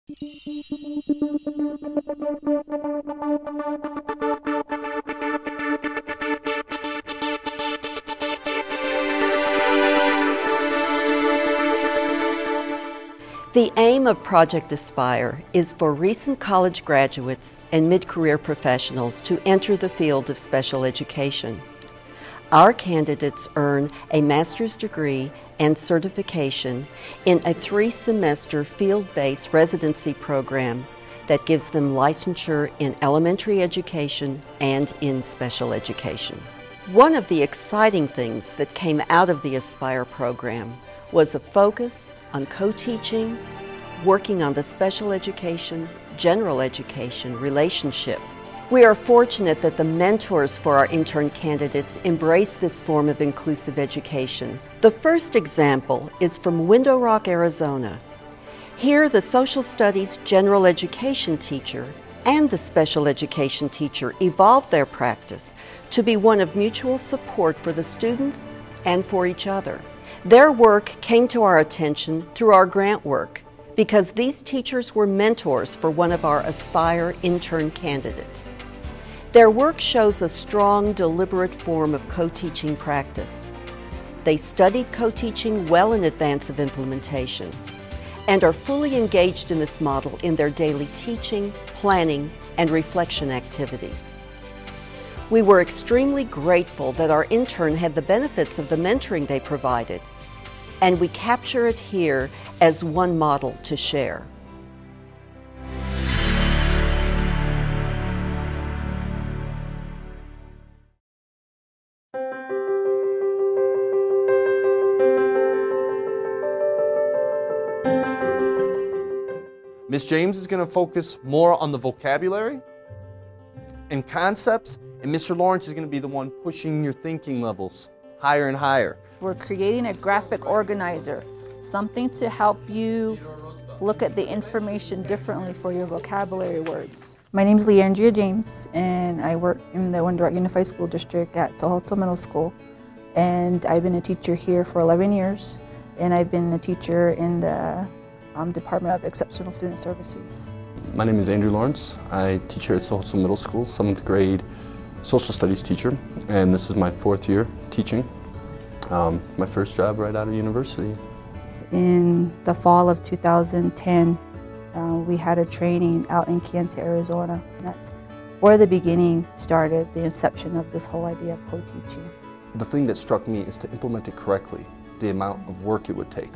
The aim of Project Aspire is for recent college graduates and mid-career professionals to enter the field of special education. Our candidates earn a master's degree and certification in a 3-semester field-based residency program that gives them licensure in elementary education and in special education. One of the exciting things that came out of the Aspire program was a focus on co-teaching, working on the special education, general education relationship. We are fortunate that the mentors for our intern candidates embrace this form of inclusive education. The first example is from Window Rock, Arizona. Here, the social studies general education teacher and the special education teacher evolved their practice to be one of mutual support for the students and for each other. Their work came to our attention through our grant work because these teachers were mentors for one of our Aspire intern candidates. Their work shows a strong, deliberate form of co-teaching practice. They studied co-teaching well in advance of implementation and are fully engaged in this model in their daily teaching, planning, and reflection activities. We were extremely grateful that our intern had the benefits of the mentoring they provided, and we capture it here as one model to share. Ms. James is going to focus more on the vocabulary and concepts, and Mr. Lawrence is going to be the one pushing your thinking levels higher and higher. We're creating a graphic organizer, something to help you look at the information differently for your vocabulary words. My name is Leandria James, and I work in the Window Rock Unified School District at Fulton Middle School. And I've been a teacher here for 11 years, and I've been a teacher in the Department of Exceptional Student Services. My name is Andrew Lawrence. I teach here at Fulton Middle School, 7th grade social studies teacher, and this is my 4th year teaching. My first job right out of university. In the fall of 2010, we had a training out in Kenta, Arizona. That's where the beginning started, the inception of this whole idea of co-teaching. The thing that struck me is to implement it correctly, the amount of work it would take.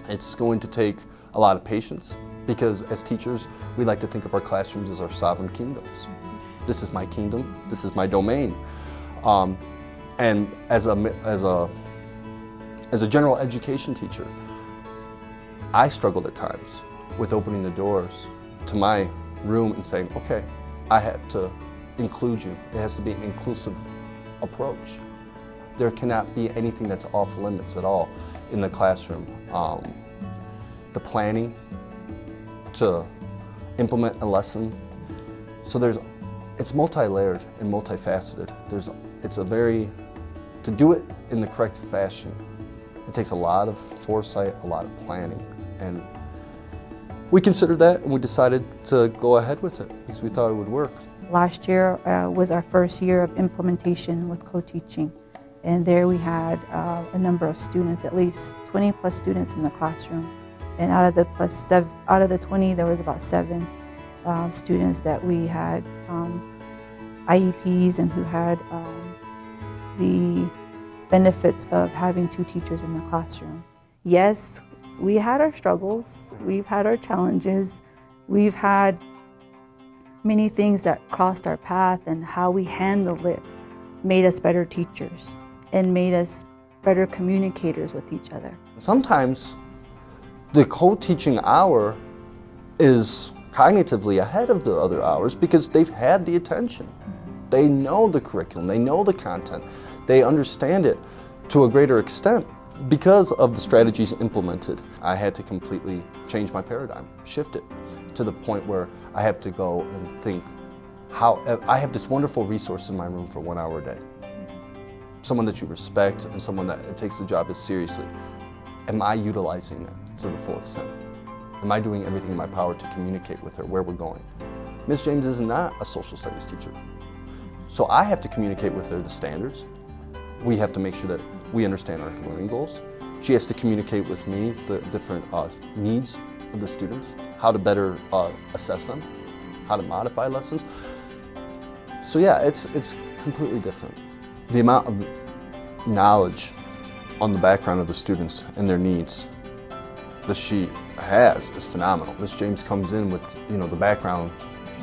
It's going to take a lot of patience because as teachers, we like to think of our classrooms as our sovereign kingdoms. This is my kingdom, this is my domain. And as a general education teacher, I struggled at times with opening the doors to my room and saying, okay, I have to include you. It has to be an inclusive approach. There cannot be anything that's off limits at all in the classroom. The planning to implement a lesson. So it's multi-layered and multifaceted. To do it in the correct fashion, it takes a lot of foresight, a lot of planning. And we considered that and we decided to go ahead with it because we thought it would work. Last year was our first year of implementation with co-teaching. And there we had a number of students, at least 20 plus students in the classroom. And out of the 20, there was about 7 students that we had IEPs and who had the benefits of having 2 teachers in the classroom. Yes, we had our struggles, we've had our challenges, we've had many things that crossed our path, and how we handled it made us better teachers and made us better communicators with each other. Sometimes the co-teaching hour is cognitively ahead of the other hours because they've had the attention. They know the curriculum, they know the content, they understand it to a greater extent because of the strategies implemented. I had to completely change my paradigm, shift it to the point where I have to go and think, I have this wonderful resource in my room for 1 hour a day. Someone that you respect and someone that takes the job as seriously. Am I utilizing it to the full extent? Am I doing everything in my power to communicate with her where we're going? Ms. James is not a social studies teacher. So I have to communicate with her the standards. We have to make sure that we understand our learning goals. She has to communicate with me the different needs of the students, how to better assess them, how to modify lessons. So yeah, it's completely different. The amount of knowledge on the background of the students and their needs that she has is phenomenal. Ms. James comes in with, you know, the background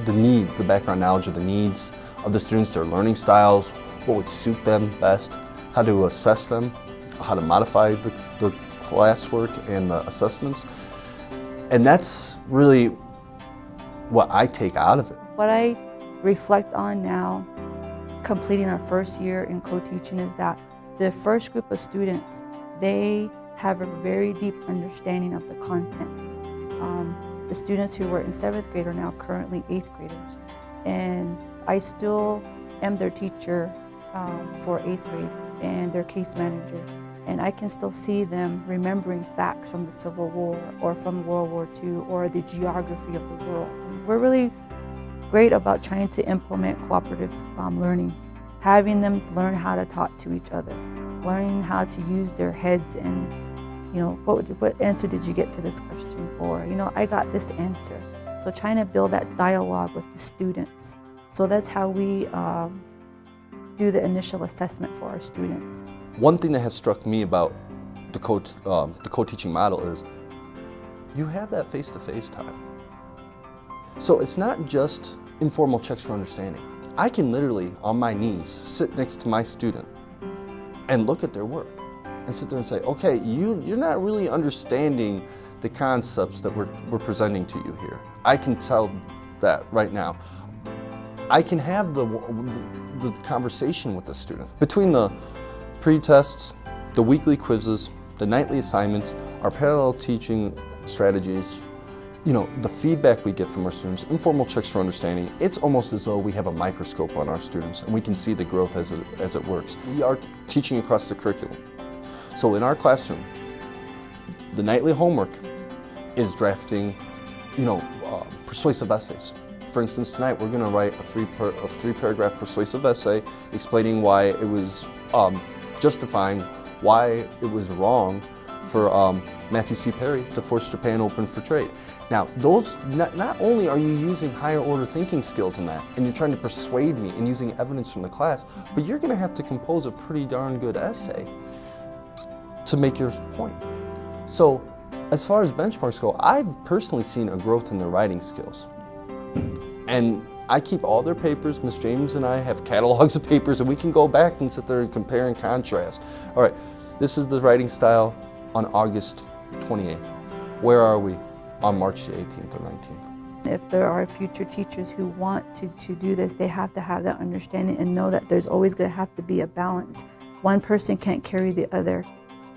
knowledge of the needs of the students, their learning styles, what would suit them best, how to assess them, how to modify the classwork and the assessments. And that's really what I take out of it. What I reflect on now, completing our first year in co-teaching, is that the first group of students, they have a very deep understanding of the content. The students who were in 7th grade are now currently 8th graders. And I still am their teacher for 8th grade and their case manager. And I can still see them remembering facts from the Civil War or from World War II or the geography of the world. We're really great about trying to implement cooperative learning, having them learn how to talk to each other, learning how to use their heads and, you know, what answer did you get to this question? Or, you know, I got this answer. So trying to build that dialogue with the students. So that's how we do the initial assessment for our students. One thing that has struck me about the co-teaching model is you have that face-to-face time. So it's not just informal checks for understanding. I can literally, on my knees, sit next to my student and look at their work and sit there and say, okay, you're not really understanding the concepts that we're presenting to you here. I can tell that right now. I can have the conversation with the student. Between the pre-tests, the weekly quizzes, the nightly assignments, our parallel teaching strategies, you know, the feedback we get from our students, informal checks for understanding, it's almost as though we have a microscope on our students and we can see the growth as it works. We are teaching across the curriculum. So in our classroom, the nightly homework is drafting, you know, persuasive essays. For instance, tonight we're going to write a three-paragraph persuasive essay explaining why it was justifying why it was wrong for Matthew C. Perry to force Japan open for trade. Now, those not only are you using higher order thinking skills in that, and you're trying to persuade me and using evidence from the class, but you're going to have to compose a pretty darn good essay to make your point. So, as far as benchmarks go, I've personally seen a growth in their writing skills. And I keep all their papers. Ms. James and I have catalogs of papers, and we can go back and sit there and compare and contrast. All right, this is the writing style on August 28th. Where are we on March the 18th or 19th? If there are future teachers who want to do this, they have to have that understanding and know that there's always going to have to be a balance. One person can't carry the other,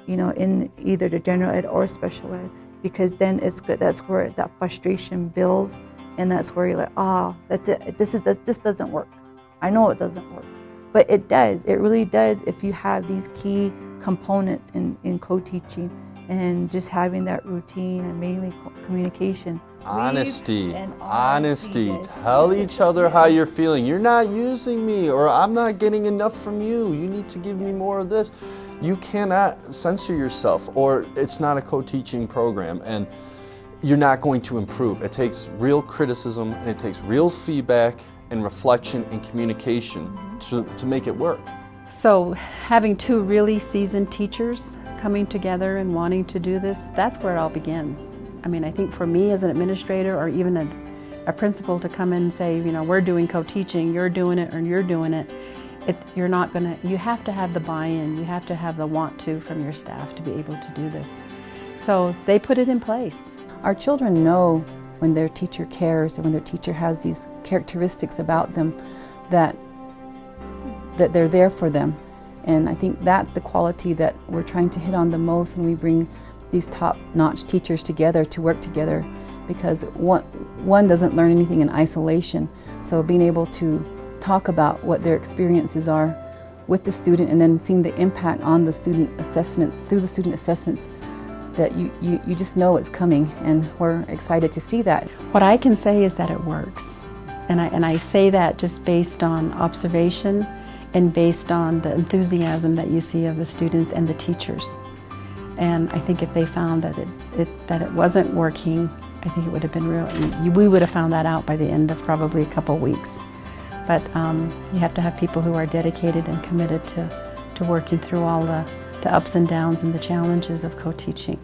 you know, in either the general ed or special ed, because then it's good. That's where that frustration builds, and that's where you're like, oh, that's it. This doesn't work. I know it doesn't work, but it does. It really does if you have these key components in co-teaching and just having that routine and mainly communication. Honesty. Tell each other how you're feeling. You're not using me, or I'm not getting enough from you. You need to give me more of this. You cannot censor yourself, or it's not a co-teaching program, and you're not going to improve. It takes real criticism, and it takes real feedback and reflection and communication to make it work. So having two really seasoned teachers coming together and wanting to do this, that's where it all begins. I mean, I think for me as an administrator or even a principal to come in and say, you know, we're doing co-teaching, you're doing it or you're doing it, you're not gonna, you have to have the buy-in, you have to have the want to from your staff to be able to do this. So they put it in place. Our children know when their teacher cares and when their teacher has these characteristics about them that they're there for them. And I think that's the quality that we're trying to hit on the most when we bring these top-notch teachers together to work together, because one doesn't learn anything in isolation. So being able to talk about what their experiences are with the student and then seeing the impact on the student assessment through the student assessments that you just know it's coming, and we're excited to see that. What I can say is that it works, and I say that just based on observation and based on the enthusiasm that you see of the students and the teachers. And I think if they found that it wasn't working, I think it would have been we would have found that out by the end of probably a couple weeks. But you have to have people who are dedicated and committed to working through all the ups and downs and the challenges of co-teaching.